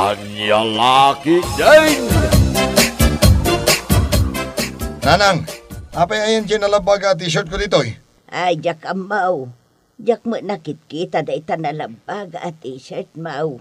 Anyalaki din! Nanang, apay ayan kinalabaga t-shirt ko dito eh. Ay, jak amaw. Jak mo nakit-kita da ita nalabaga at t-shirt maw.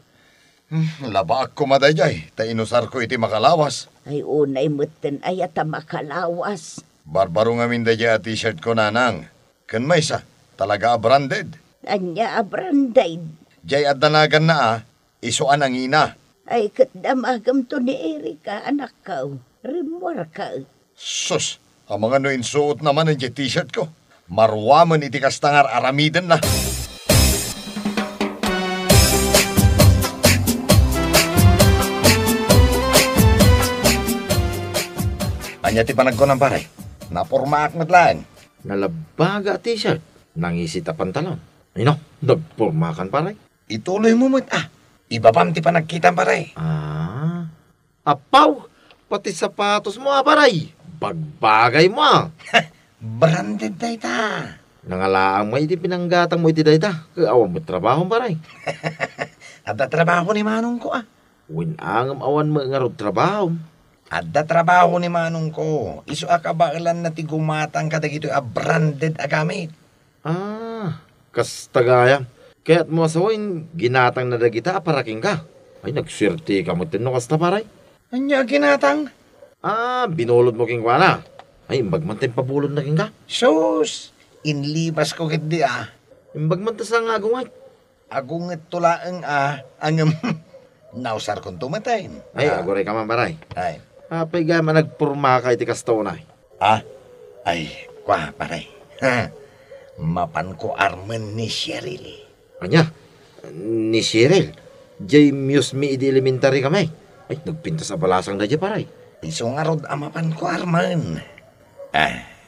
Laba ako madayay, ta inusar ko iti makalawas. Ay, unay mutin ay at makalawas. Barbaro nga min dayay at t-shirt ko, nanang. Kan may sa, talaga branded. Anya abranday. Jay at danagan na isuan ang ina. Ay, katdamagam to ni Erika, anak ka. Rimwar ka. Sus, ang mga no insuot naman ang t-shirt ko. Marwaman iti kastangar aramiden na. Anya ti panag ko ng pare. Napurmaak matlaan. Nalabaga t-shirt. Nangisit a pantalon. Ay no, nagpurmakan pare. Ituloy mo mo't Ibabam ti panagkitan pare. Apaw! Pati sapatos mo pare. Bagbagay mo Branded na ita. Nangalaang mo iti pinanggatang mo iti dayta. Awan mo trabaho pare. Adda trabaho ni manong ko Winangam awan mo nga trabaho. Adda trabaho ni manong ko. Isu akabalan na ti gumatang ka dagito branded agamit. Kastagayam. Kaya't mo asawin, ginatang na dagita, paraking ka. Ay, nagswerte ka mo tinno kasta paray. Anya ginatang? Binulod mo king na. Ay, imbagmantin pabulod na king ka. Sus, inlibas ko kit di Imbagmantas ang agungay. Agunget tulaang angam nausar kong tumatay. Ay, agoray ka man paray. Ay. Apay gama nagpurma ka iti kastaw na. Ay, kwa paray. Mapan ko arman ni Cheryl. Anya, ni Cheryl. Jay muse mi iti elementary kami. Ay, nagpinta sa balasang na jay paray. Iso nga rod amapan ko arman.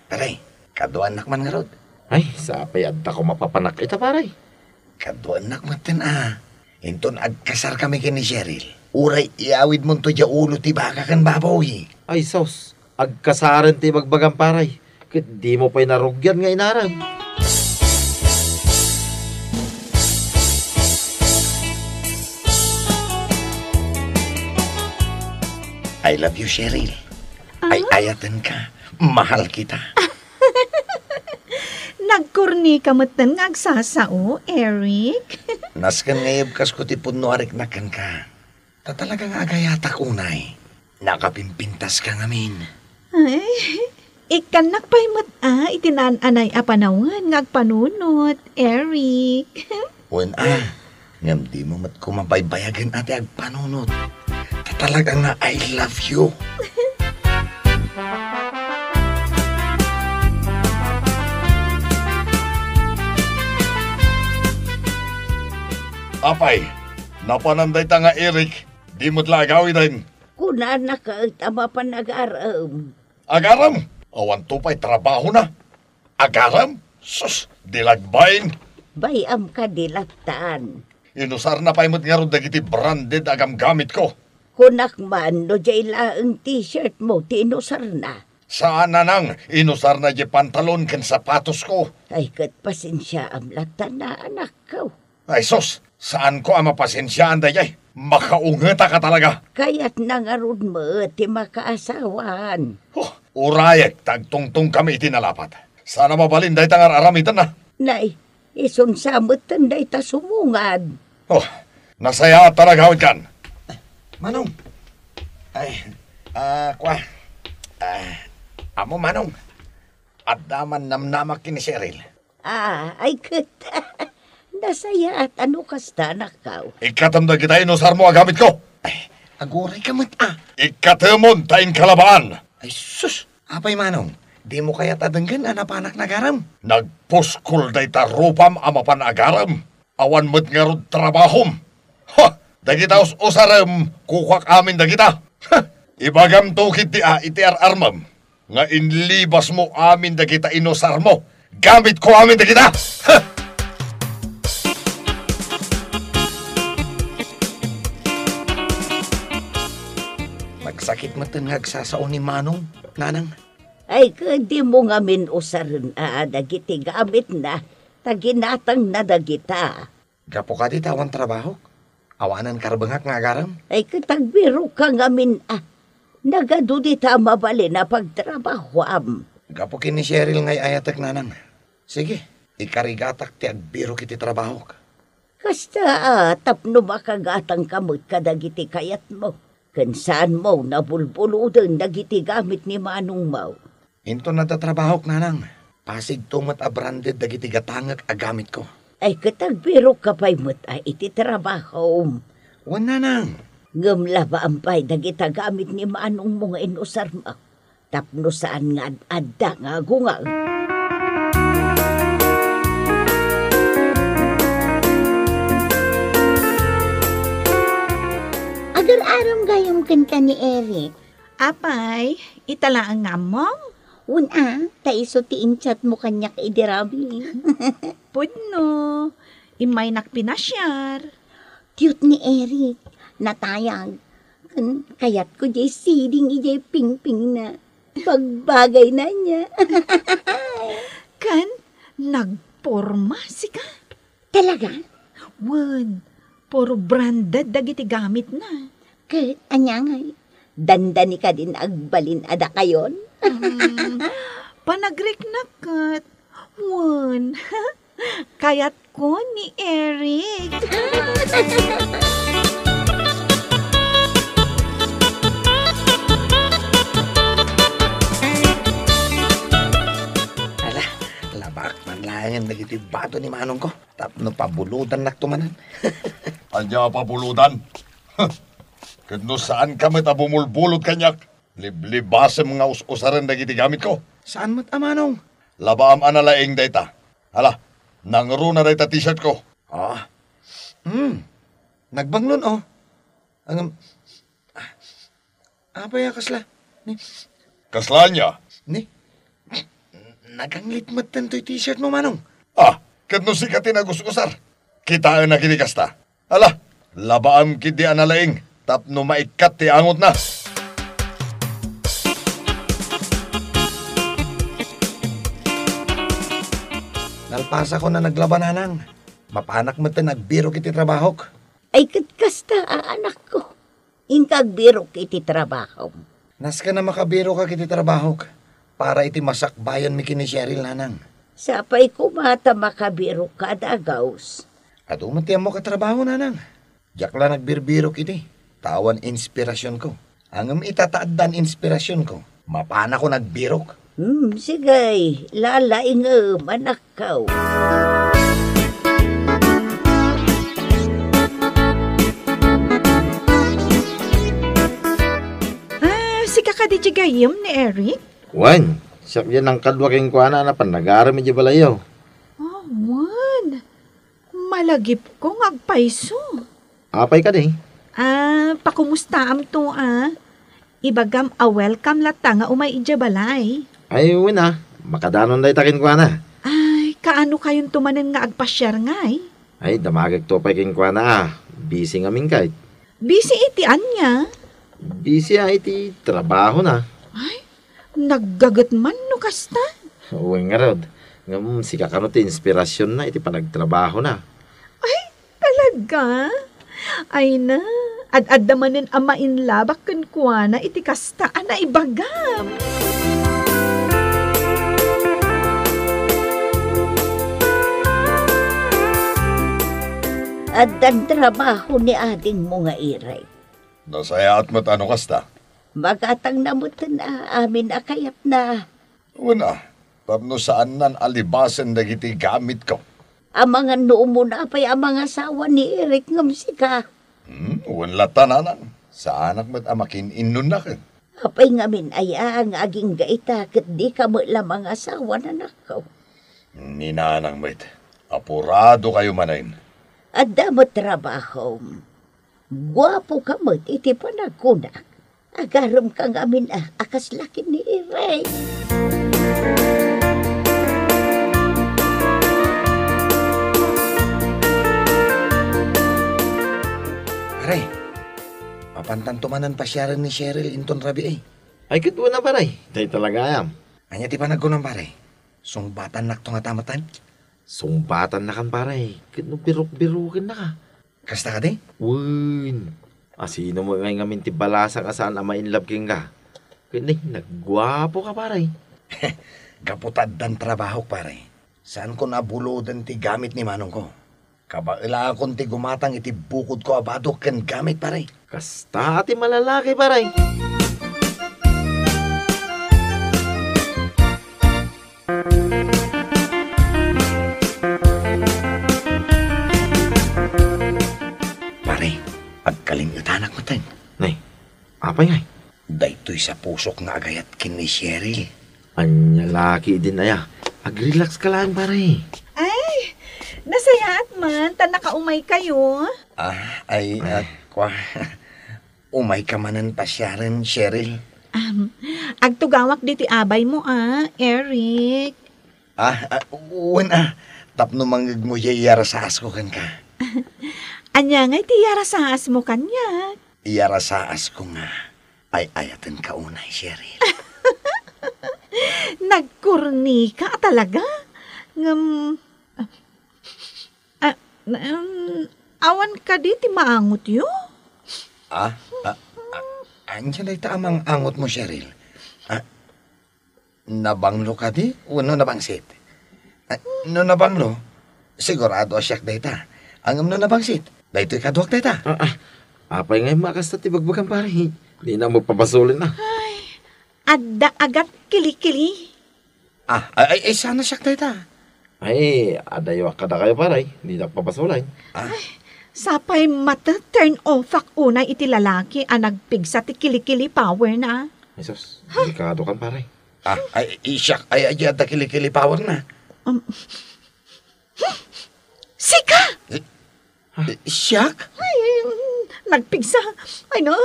Paray, kaduanak man nga rod. Ay, sapay adda ko mapapanak ita paray. Kaduanak matin Inton agkasar kami kini Cheryl. Uray iawid mo to dya ulo ti baka kan baboy. Ay, sos, agkasaran ti bagbagang paray. Kit di mo pa'y narugyan nga inaram. I love you, Cheryl. Ay ayatan ka. Mahal kita. Nagkurni ka matan nga agsasao, Eric. Naskan ngayab kas ko ti puno arik nakan ka. Tatalagang agayatak unay. Nakapimpintas ka ngamin. Ay, ikanak pa'y itinananay apanawan nga agpanunot, Eric. Wen ngam di mo mat kumabaybayagan ate agpanunot. Tatalagang nga I love you. Apay, napananday ta nga Eric, di mo't lagawi din. Kuna na ka tama pa nag-aram. Agaram, awan to pa'y trabaho na. Agaram, sus, dilagbayin. Bayam ka dilatan. Inusar na pa'y mo't nga ron dagiti branded agam gamit ko. Kunak man no jay laang t-shirt mo tinusar na. Saan na nang inusar na di pantalon ken sapatos ko. Ay kat pasensya amlatan na anak ko. Ay sus, saan ko ang mapasensyaan dayay? Makaungeta ka talaga. Kaya't nangarod mo ti makaasawan. Urayek, tagtungtong kami itinalapat. Sana mabalin day tangar aramitan na. Nay, isun samot tanday ta sumungad. Nasaya at talagawid kan. Manong. Amo Manong. At daman namnamak kini Cheryl. Ay kat. Nasaya at ano kasta nakaw. Ikatamda kita inusar mo agamit ko. Aguray ka mat Ikatamon taing kalabaan. Ay sus, apay Manong. Di mo kaya tadanggan anapanak nagaram. Nagpuskul day tarupam amapan agaram. Awan mo't nga rod trabahom. Dagita usaram, kukwak amin dagita. Ibagam tukit di iti armam. Nga inlibas mo amin dagita inusar mo. Gamit ko amin dagita. Magsakit matangag sasaon ni Manong, nanang. Ay di mo nga min usaran dagiti gamit na. Taginatang na dagita. Gapo ka di tawan trabaho? Awanan karbangak nga garam. Ay katagbiro ka ngamin Nagado di ta mabali na pagtrabahoam. Gapukin ni Cheryl ngay ayatek nanang. Sige, ikarigatak ti agbiro kiti trabaho ka. Kasta tapno makagatang kamot kadagiti kayat mo. Kansaan mo nabulbuludon dagiti gamit ni Manong Mau. Into natatrabaho ka nanang. Pasig tumat branded dagiti gatangak agamit ko. Ay katagbiro ka pa'y mo't iti trabaho. Wan nanang. Ngamlaba ampay dagita gamit ni Manong mga inusar mo. Tapno saan nga adda nga gungal. Agar-aram gayong kanta ni Eric. Apay, itala ang ngamong. Una, taiso ti inchat mo kanyak idirabi. Pudno, imay nakpinasyar. Cute ni Eric. Natayag. Kayat ko jay siding ijay ping-ping na. Pagbagay na niya. Kan, nagporma si ka. Talaga? Wan, puro branded dagiti gamit na. Kahit anyangay. Dandani ka din agbalin ada kayon. Panagrik na kat. Wan, kayat ko ni Eric. Manlayan nagiti bato ni Manong ko. Tapno pabuludan naktumanan. Anya pabuludan? Kano saan ka bumulbulod kanyak? Liblibase mga us-usaran nagiti gamit ko. Saan mat Manong? Labaam analaing dayta. Hala, nangro na dayta t-shirt ko. Nagbanglon Ang apaya kasla. Kasla niya? Naganglit tanto'y t-shirt mo, Manong. Kadno si ka tinagus-usar. Kitaan na kinikasta. Ala, labaam kidi analaing. Tapno maikat ti angot na. Nalpasa ko na naglabananang. Mapanak mo nagbiro kiti trabahok. Ay kasta anak ko. Inkagbiro kiti trabaho. Nas ka na makabiro ka kiti trabahok. Para iti masakbayan mi kini Cheryl nanang. Sapay kumata makabiro ka dagaws. At umatiyan mo katrabaho nanang. Diyak lang nagbirbiro kiti. Tawan inspirasyon ko. Ang itataadan inspirasyon ko. Mapana ko nagbirok. Sigay, lalaing anak ka. Si kakadiji gayom ni Eric? Wan, siyak yan ang kadwa kayong kuana na panagara medyo balayaw. Wan. Malagip ko ngagpaiso. Apay ka di? Pakumusta am to Ibagam welcome lata nga umay balay. Ay, wina. Makadanon day takin kuana. Ay, kaano kayong tumanin nga agpasyar ngay? Ay, damagag to pa kayong kuana Busy nga mingkay. Busy iti anya? Busy iti trabaho na. Ay, naggagat man no kasta? Uy nga rod. Ngam, si kakano ti inspirasyon na iti panagtrabaho na. Ay, talaga? Ay na, ad-ad damanin amain labak kan kuana iti kasta na ibagam. At ang trabaho ni ading mo nga iray. Nasaya at matano kasta? Magatang namutan amin akayat na. Una, tapno saan nan alibasan dagiti gamit ko. Ang mga noo mo na pa'y ang mga asawa ni Eric ngam sika. Wala tananan. Sa anak mo't amakin inun na kin. Apay ngamin ay ang aging gaita kat di ka mo lamang asawa na nakaw. Ninanang mo't, apurado kayo manayin. At damot trabaho. Guwapo ka mo't iti panagkunak. Agaram ka ngamin akas laki ni Eric. Aray, mapantantumanan pa siya rin ni Cheryl inton rabi eh. Ay, kitwa na paray. Day talaga ayam. Anya ti panagkunang pare. Sungbatan nak to nga tamatan. Sumbatan na kan paray. Kitno birok-birukin na ka. Kasta ka di? Wun. Sino mo ngay ngamin ti balasa ka saan ama in love king ka? Kini, nagwapo ka paray. Kaputad dan trabaho pare. Saan ko nabulodan ti gamit ni manong ko? Kabaila akong ti gumatang iti bukod ko abado ken gamit pare. Kasta ti malalaki paray. Pare, agkalimutanak mo tayo. Nay, apay ngay. Daytoy sa pusok nga agayat kin ni Cheryl. Anya laki din aya. Ag-relax ka lang pare. Ay, nasayaat man, ta nakaumay kayo. Umay ka manan pa siya rin, Cheryl. Agtugawak diti abay mo Eric. Uwan tapno manggag mo yayara sa asko kan ka. Anya nga tiyara sa mo kanya. Iyara sa asko nga. Ay ayatan ka unay, Cheryl. Nagkurni ka talaga? Awan ka diti maangot yo? Andiyan ay tamang angot mo, Cheryl. Nabanglo ka di? O no nabangsit? No nabanglo? Sigurado asyak dayta. Ang no nabangsit? Dayto'y kaduak dayta. Apay ngay makasta ti bagbagan pare. Di na mo papasulin na. Adda agat kili-kili. Ay sana siyak dayta. Ay, adayo ka na kayo paray. Di na papasulin. Sapay mata turn off unay iti lalaki nagpigsa ti kili-kili power na. Ay sus, delikado kan paray. Siyak ay ayada kilikili power na. Sika! Siyak? Ay, nagpigsa. Ay no,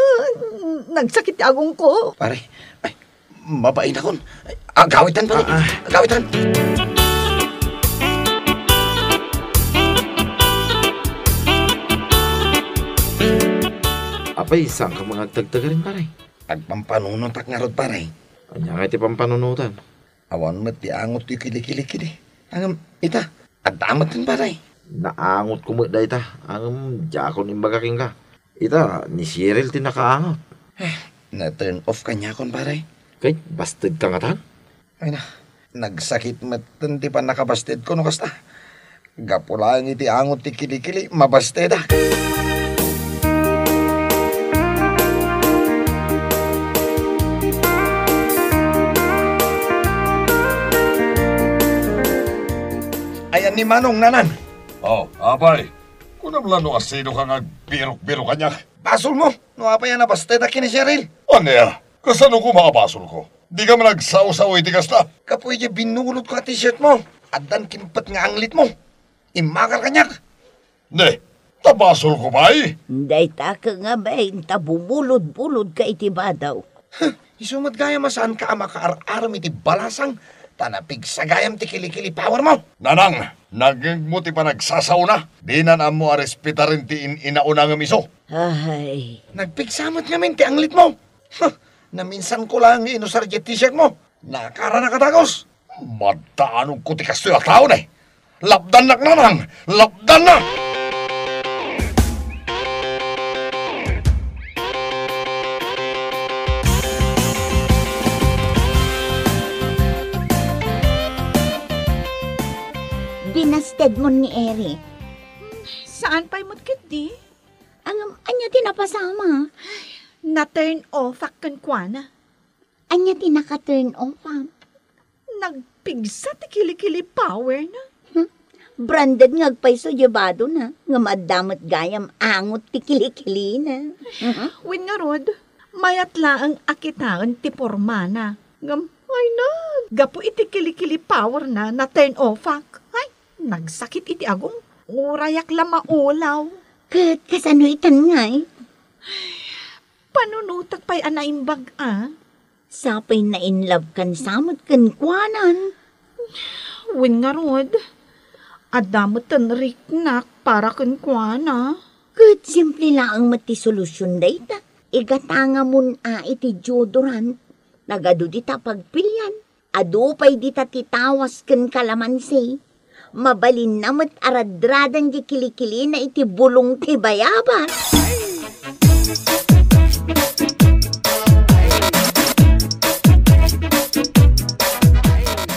nagsakit agong ko. Pare, ay, mabain akon. Agawitan pare, agawitan. Apay, saan ka mga agtagtaga rin paray? Agpampanunot ak nga rod pare. Anya nga ti pampanunutan. Awan mo't di angot yung kilikili-kili. Angam, ita, agdamat din pare. Naangot ko mo da ita. Ang jakon imbagaking ka. Ita, ni Cheryl tinakaangot. Na-turn off ka niya kon pare. Kay, bastard ka nga tan. Ay na, nagsakit matan di pa nakabasted ko no kasta. Gapulang iti angot ti kilikili, mabasted ah. Ayan ni Manong nanan. Apay. Kunamlan no asino ka nga birok-birok kanya. Basol mo, no apa yan nabasted aki ni Cheryl. Ano ya? Kasano ko makabasol ko? Di ka man nagsaw-saw iti kasta. Kapoy di binulot ko ang t-shirt mo. At dan kimpat nga anglit mo. Imakar kanyak. Ne, tabasol ko ba eh? Dayta ka nga ba, tabumulod-bulod ka iti badaw. Isumat gaya masaan ka makaar-aram iti balasang. Tanapig sa gayam ti kilikili power mo. Nanang, nagmuti pa nagsasaw na. Di na mo arespita rin ti inaunang miso. Ay, Nagpigsamot ngamin ti anglit mo. Na minsan ko lang inusar ti t-shirt mo. Nakara na katagos. Madaanong ko ti kastoy at taon eh. Lapdan nak nanang! Lapdan na! Binasted mo ni Eric. Saan pa'y mutkit di? Anya tinapasama. Na-turn off kan kuana. Anya tinaka-turn off. Nagpigsa ti kili-kili power na. Branded ngagpay so yabado na. Nga madamot gayam angot ti kilikili na. Win nga rod, mayat laang akitaan ti porma na. Ay na, gapo iti kili-kili power na turn off Ay, nagsakit iti agong. Urayak la maulaw. Kat kasano itan nga eh. Panunutak pa'y anaimbag Sapay na in love kan samot kan kwanan. Win nga rod, adamot tan riknak para kan kuana. Kat simple lang mati solusyon dayta. Igatanga mun iti deodorant. Nagado dita pagpilyan. Ado pa'y dita titawas kan kalamansi. mabalin namot aradradan di kilikili na iti bulong ti bayabas.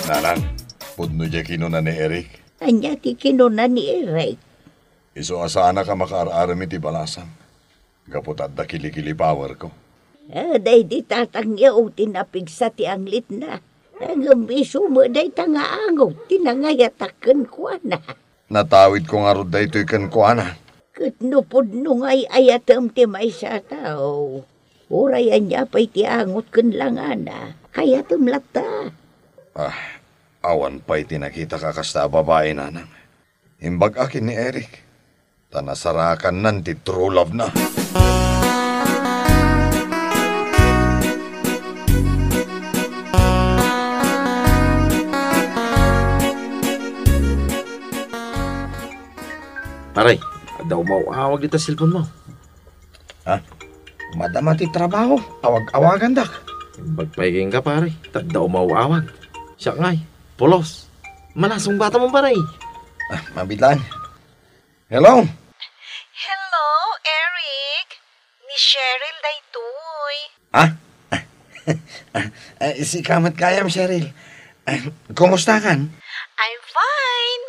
Nanang, pudno dya kinuna ni Eric. Anya ti kinuna ni Eric. Iso asana ka makaararam iti balasan. Kapot at da kilikili power ko. Day di tatangyaw tinapig sa ti anglit na. Ang biso mo day tangaangaw tinangayataken ko na. Natawid ko nga rod da ito'y kankuana. Katnupod nung ay ayatam ti may sa tao. Urayan niya pa'y ti angot kun lang ana. Kaya tumlata. Awan pa'y tinakita ka kasta babae nanang. Imbag akin ni Eric. Tanasarakan nan ti true love na. Paray, daw mauawag dito sa cellphone mo. Madama ti trabaho. Awag-awagan dak. Bagpaiging ka, paray. Daw mauawag. Siya ngay, polos. Manasong bata mo, paray. Mabitlaan. Hello? Hello, Eric. Ni Cheryl daytoy. Si Kamat Kayam, Cheryl. Kumusta kan? I'm fine.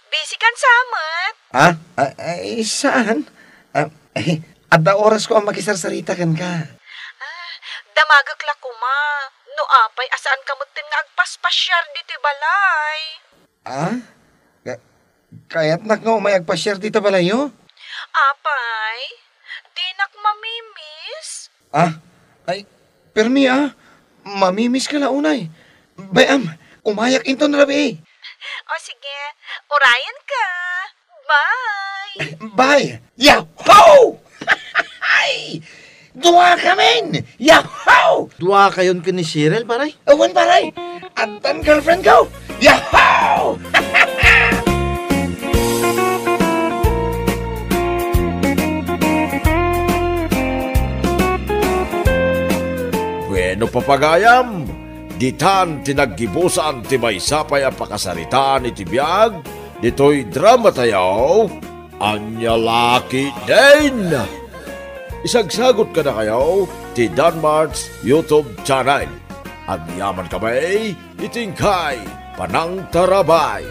Busy kan samat. Saan? Adda oras ko ang makisarsarita kan ka. Damagak la kuma. No apay, asaan kamutin nga agpaspasyar dito balay. Kaya't nak nga umayag pa share dito balayo? Apay, di nak mamimiss. Permi mamimiss ka launay. Bayam, umayak into na labi. O sige, orayan ka. Bye! Bye! Yahoo! Dua kami! Yahoo! Dua kayon ka ni Cheryl, paray. Awan paray! Antan girlfriend ko! Yahoo! Bueno papagayam, ditan tinaggibusan ti may sapay ang pakasaritaan iti biyag, dito'y drama tayo, anya laki din. Isagsagot ka na kayo, ti Danmart's YouTube channel. Ang yaman kamay, itingkay, panang tarabay.